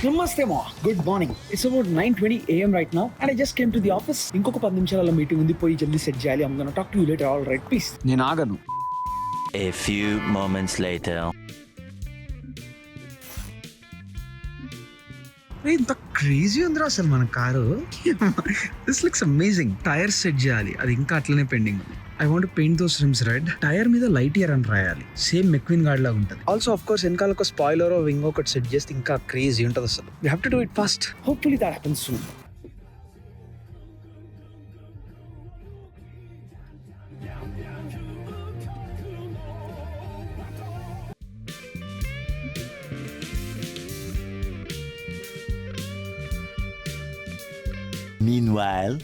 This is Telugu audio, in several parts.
Namaste, Ma. Good morning. It's about 9:20 a.m. right now, and I just came to the office. ఇంకొక 10 నిమిషాల మీటింగ్ ఉంది, పోయి జల్దీ సెట్ చేయాలి. I'm gonna talk to you later. All right, peace. నేను ఆగను. A few moments later. ఇంత క్రేజీ ఉందిరా అసలు మన car. This looks amazing. Tyre set చేయాలి, అది ఇంకా అట్లనే పెండింగ్ ఉంది. I want paint those rims red. Tyre మీద లైట్ ఇయర్ అని రాయాలి, సేమ్ మెక్విన్ గార్డ్ లాగా ఉంటుంది. ఆల్సో ఆఫ్ కోర్స్ వెనకాల ఒక స్పాయిలర్ వింగ్ ఒకటి సెట్ చేస్తే ఇంకా క్రేజీ ఉంటుంది అసలు. You have to do it fast. Hopefully that happens soon. Meanwhile,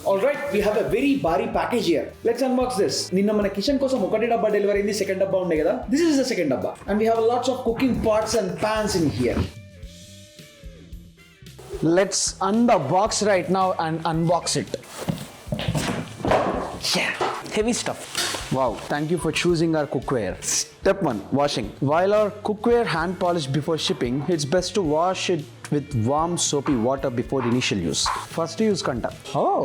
All right, we have a very bari package here. Let's unbox this. నిన్న మన కిచెన్ కోసం ఒకటి డబ్బా డెలివరీ అయింది, సెకండ్ డబ్బా ఉండే కదా. This is the second డబ్బా, and we have lots of cooking pots and pans in here. Let's unbox right now and unbox it. Yeah, heavy stuff. Wow, thank you for choosing our cookware. Step 1, washing. While our cookware hand polished before shipping, it's best to wash it with warm soapy water before initial use. First use kanta. Oh,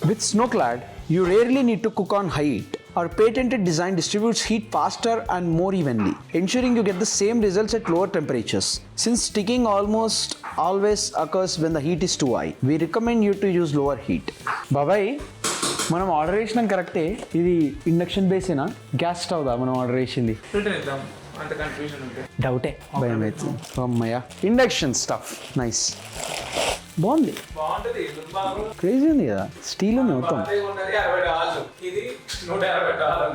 with Snowclad, you rarely need to cook on high heat. Our patented design distributes heat faster and more evenly, ensuring you get the same results at lower temperatures. Since sticking almost always occurs when the heat is too high, we recommend you to use lower heat. Bye-bye. మనం ఆర్డర్ చేసినాం కరెక్టే. ఇది ఇండక్షన్ బేసేనా, గ్యాస్ స్టవ్ దా మనం ఆర్డర్ చేసింది? డౌటే, భయం అవుతుంది. అమ్మయ్య, ఇండక్షన్ స్టవ్ నైస్, బాగుంది, క్రేజీ ఉంది కదా. స్టీల్ ఉంది మొత్తం,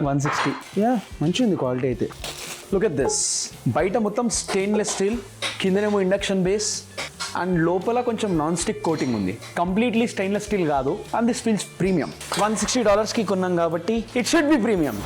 160. యా, మంచిగా ఉంది క్వాలిటీ అయితే. Look at this. బయట మొత్తం స్టెయిన్లెస్ స్టీల్, కిందనేమో ఇండక్షన్ బేస్, అండ్ లోపల కొంచెం నాన్ స్టిక్ కోటింగ్ ఉంది. కంప్లీట్లీ స్టెయిన్లెస్ స్టీల్ కాదు, అండ్ దిస్ ఫీల్స్ ప్రీమియం. $160కి కొన్నాం కాబట్టి it should be premium.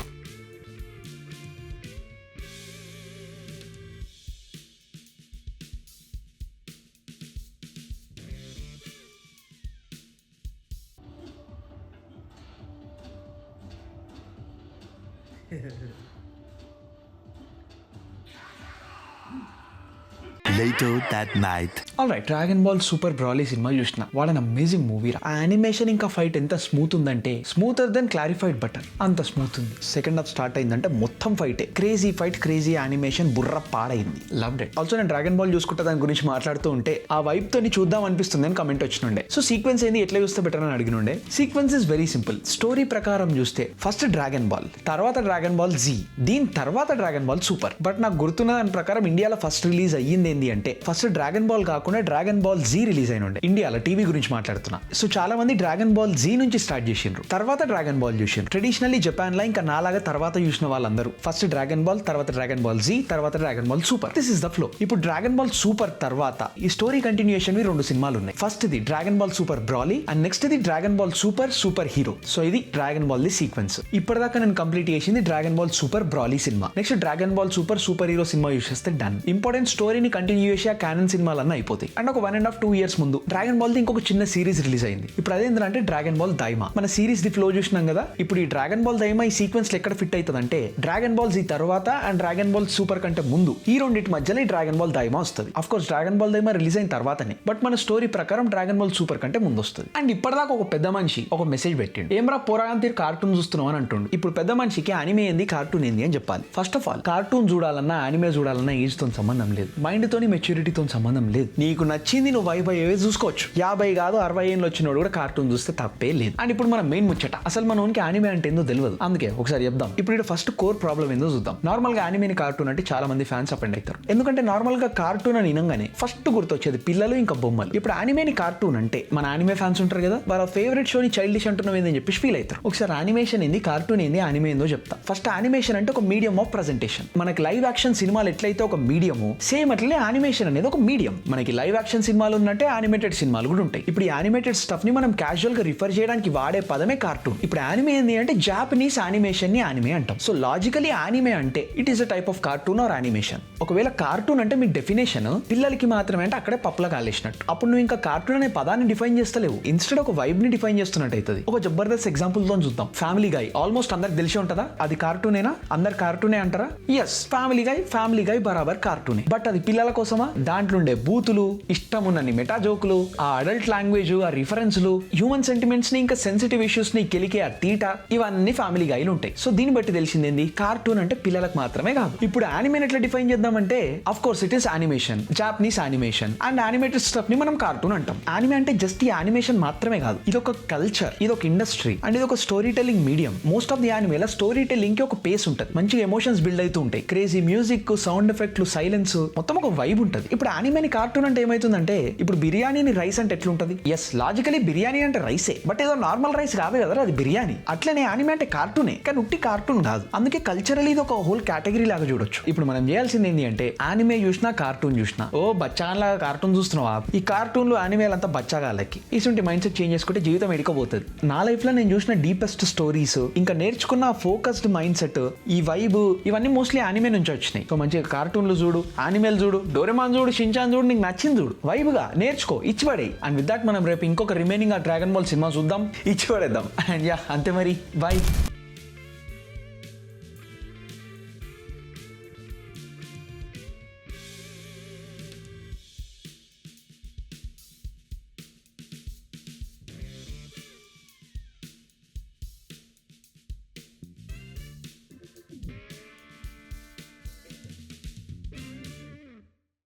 later that night. All right, Dragon Ball Super Broly cinema చూసిన. What an amazing movie. ఆ యానిమేషన్ ఇంకా ఫైట్ ఎంత స్మూత్ ఉందంటే, స్మూతర్ దెన్ క్లారిఫైడ్ బటన్, అంత స్మూత్ ఉంది. సెకండ్ హాఫ్ స్టార్ట్ అయిందంటే మొత్తం ఫైటే. క్రేజీ ఫైట్, క్రేజీ యానిమేషన్, బుర్ర పాడైంది. Loved it. ఆల్సో నేను డ్రాగన్ బాల్ చూసుకుంటే దాని గురించి మాట్లాడుతూ ఉంటే ఆ వైబ్ తోని చూద్దాం అనిపిస్తుంది అని కమెంట్ వచ్చినుండే. సో సీక్వెన్స్ ఏంది, ఎట్లా చూస్తే బెటర్ అని అడిగినుండే. Sequence is very simple. Story ప్రకారం చూస్తే ఫస్ట్ డ్రాగన్ బాల్, తర్వాత డ్రాగన్ బాల్ జీ, దీని తర్వాత డ్రాగన్ బాల్ సూపర్. బట్ నాకు గుర్తున్న దాని ప్రకారం ఇండియాలో ఫస్ట్ రిలీజ్ అయ్యింది ఏంది అంటే, ఫస్ట్ డ్రాగన్ బాల్ కాకుండా డ్రాగన్ బాల్ జీ రిలీజ్ అయిన ఉండే ఇండియాలో. టీవీ గురించి మాట్లాడుతున్నా. సో చాలా మంది డ్రాగన్ బాల్ జీ నుంచి స్టార్ట్ చేసిండ్రు, తర్వాత డ్రాగన్ బాల్ చూసిండ్రు. ట్రెడిషనల్లీ జపాన్ లో ఇంకా నాలాగా తర్వాత చూసిన వాళ్ళందరూ ఫస్ట్ డ్రాగన్ బాల్, తర్వాత డ్రాగన్ బాల్ జీ, తర్వాత Dragon Ball super. This is the flow. ఇప్పుడు డ్రాగన్ బాల్ సూపర్ తర్వాత ఈ స్టోరీ కంటిన్యూషన్ 2 సినిమాలు ఉన్నాయి. ఫస్ట్ ఇది Dragon Ball Super బ్రాలీ, and next ఇది Dragon Ball Super Super Hero. So ఇది డ్రాగన్ బాల్ ది సీక్వెన్స్. ఇప్పటిదాకా నేను కంప్లీట్ చేసింది Dragon Ball Super Broly cinema. Next Dragon Ball Super Super Hero cinema use చేస్తే డన్. ఇంపార్టెంట్ స్టోరీని కంటిన్యూ చేసి ఆ క్యానన్ సినిమాలన్నీ అయిపోతాయి. అండ్ ఒక 1.5-2 years ముందు డ్రాగన్ బాల్ ది ఇంకొక చిన్న సిరీస్ రిలీజ్ అయింది. ఇప్పుడు అదేంటంటే డ్రాగన్ బాల్ దైమా. మన సిరీస్ ది ఫ్లో చూసినాం కదా. ఇప్పుడు ఈ డ్రాగన్ బాల్ దైమా ఈ సీక్వెన్స్ ఎక్కడ ఫిట్ అవుతుంది అంటే, డ్రాగన్ బాల్ జీ తర్వాత అండ్ డ్రాగన్ బాల్ సూపర్ కంటే ముందు, ఈ రెండింటి మధ్యలో ఈ డ్రాగన్ బాల్ దైమా వస్తుంది. Of course Dragon Ball Daima release అయిన తర్వాతనే, బట్ మన స్టోరీ ప్రకారం డ్రాగన్ బాల్ సూపర్ కంటే ముందు వస్తుంది. అండ్ ఇప్పటిదాకా ఒక పెద్ద మనిషి ఒక మెసేజ్ పెట్టిండు, ఏమ్రా పోరాగం తీరు కార్టూన్ చూస్తున్నావు అని అంటుండు. ఇప్పుడు పెద్ద మనిషికి యానిమే ఏంది, కార్టూన్ ఏంది అని చెప్పాలి. ఫస్ట్ ఆఫ్ ఆల్, కార్టూన్ చూడాలన్నా యానిమే చూడాలన్నా ఏజ్ తో సంబంధం లేదు, మైండ్ తోని మెచ్యూరిటీతో సంబంధం లేదు. నీకు నచ్చింది నువ్వు 50 చూసుకోవచ్చు. 50 కాదు 60 ఏళ్ళు వచ్చినోడు కూడా కార్టూన్ చూస్తే తప్పే లేదు. అండ్ ఇప్పుడు మన మెయిన్ ముచ్చట, అసలు మన ఓన్కి యానిమే అంటే ఏందో తెలియదు. అందుకే ఒకసారి చెప్దాం. ఇప్పుడు ఫస్ట్ కోర్ ప్రాబ్లం ఏందో చూద్దాం. నార్మల్ గా యానిమే కార్టూన్ అంటే చాలా మంది ఫ్యాన్స్ అపెండ్ అవుతారు. ఎందుకంటే నార్మల్ గా కార్టూన్ అని వినంగానే ఫస్ట్ గుర్తొచ్చేది పిల్లలు ఇంకా బొమ్మలు. ఇప్పుడు యానిమేని కార్టూన్ అంటే మన యానిమే ఫ్యాన్స్ ఉంటారు కదా, వాళ్ళ ఫేవరెట్ షోని చైల్డిష్ అంటున్నాం ఏందని చెప్పి ఫీల్ అవుతారు. ఒకసారి యానిమేషన్ ఏంది, కార్టూన్ ఏంది, యానిమే ఏందో చెప్తా. ఫస్ట్ యానిమేషన్ అంటే ఒక మీడియం ఆఫ్ ప్రెజెంటేషన్. మనకి లైవ్ యాక్షన్ సినిమాలు ఎట్లయితే ఒక మీడియం, సేమ్ అట్లనే యానిమేషన్ అనేది ఒక మీడియం. మనకి లైవ్ యాక్షన్ సినిమాలు ఉన్నట్టే యానిమేటెడ్ సినిమాలు కూడా ఉంటాయి. ఇప్పుడు ఈ యానిమేటెడ్ స్టఫ్ ని మనం క్యాజువల్ గా రిఫర్ చేయడానికి వాడే పదమే కార్టూన్. ఇప్పుడు యానిమే ఏంది అంటే జాపనీస్ యానిమేషన్ ని యానిమే అంటాం. సో లాజికలీ యానిమే అంటే it is a type of cartoon or animation. ఒకవేళ కార్టూన్ అంటే మీ డెఫినేషన్ పిల్లలకి మాత్రమే అంటే అక్కడే పప్పుల కాలేసినట్టు. అప్పుడు నువ్వు ఇంకా కార్టూన్ అనే పదాన్ని డిఫైన్ చేస్తలేవు, ఇన్స్టెడ్ ఒక వైబ్ ని డిఫైన్ చేస్తున్నట్టు అవుతుంది. ఒక జబర్దస్త్ ఎగ్జాంపుల్ తో చూద్దాం. ఫ్యామిలీ గై ఆల్మోస్ట్ అందరికి తెలిసి ఉంటుందా? అది కార్టూనేనా? అందరు కార్టూనే అంటారా? ఎస్, ఫ్యామిలీ గై బరాబర్ కార్టూనే. బట్ అది పిల్లల కోసమా? దాంట్లో ఉండే బూతులు, ఇష్టం ఉన్నన్ని మెటా జోకులు, ఆ అడల్ట్ లాంగ్వేజ్, ఆ రిఫరెన్స్లు, హ్యూమన్ సెంటిమెంట్స్ ని ఇంకా సెన్సిటివ్ ఇష్యూస్ ని కెలికే ఆ తీట, ఇవన్నీ ఫ్యామిలీ గైలు ఉంటాయి. సో దీన్ని బట్టి తెలిసిందేంది, కార్టూన్ అంటే పిల్లలకు మాత్రమే కాదు. ఇప్పుడు యానిమే ఎట్లా డిఫైన్ చేద్దామంటే of course it is animation, Japanese animation and animated stuff ని మనం కార్టూన్ అంటాం. యానిమే అంటే జస్ట్ ఈ యానిమేషన్ మాత్రమే కాదు, ఇది ఒక కల్చర్, ఇది ఒక ఇండస్ట్రీ అండ్ ఇది ఒక story telling medium. Most of the యానిమేల స్టోరీ టెల్లింగ్ కి ఒక పేస్ ఉంటుంది, మంచిగా ఎమోషన్స్ బిల్డ్ అవుతూ ఉంటాయి, క్రేజీ మ్యూజిక్, సౌండ్ ఎఫెక్ట్లు, సైలెన్స్, మొత్తం ఒక వైబ్ ఉంటుంది. ఇప్పుడు యానిమేని కార్టూన్ అంటే ఏమైతుందంటే, ఇప్పుడు బిర్యానీని రైస్ అంటే ఎట్లుంటది? ఎస్, లాజికలీ బిర్యానీ అంటే రైసే, బట్ ఏదో నార్మల్ రైస్ కాదు కదా అది బిర్యానీ. అట్లనే యానిమే అంటే కార్టూనే, కానీ ఉట్టి కార్టూన్ కాదు. అందుకే కల్చరల్ ఇది ఒక హోల్ కేటగిరీ లాగా చూడొచ్చు. ఇప్పుడు మనం చేయాల్సింది ఏంటి అంటే, యానిమే చూసినా కార్టూన్ చూసినా ఓ బచ్చాన్లాగా కార్టూన్ చూస్తున్నావా, ఈ కార్టూన్లు యానిమేలంతా బచ్చాగాలకి ఇటువంటి మైండ్ సెట్ చేంజ్ చేసుకుంటే జీవితం ఎడికపోతుంది. నా లైఫ్ లో నేను చూసిన డీపెస్ట్ స్టోరీస్, ఇంకా నేర్చుకున్న ఫోకస్డ్ మైండ్ సెట్, ఈ వైబ్, ఇవన్నీ మోస్ట్లీ యానిమే నుంచి వచ్చినాయి. సో మంచిగా కార్టూన్లు చూడు, యానిమేలు చూడు, డోరేమాన్ చూడు, షిన్చాన్ చూడు, నీకు నచ్చింది చూడు, వైబ్గా నేర్చుకో, ఇచ్చిపడే. అండ్ విత్ దట్ మనం రేపు ఇంకొక రిమైనింగ్ ఆ డ్రాగన్ బాల్ సినిమా చూద్దాం, ఇచ్చిపడేద్దాం. అండ్ యా, అంతే మరి, బాయ్.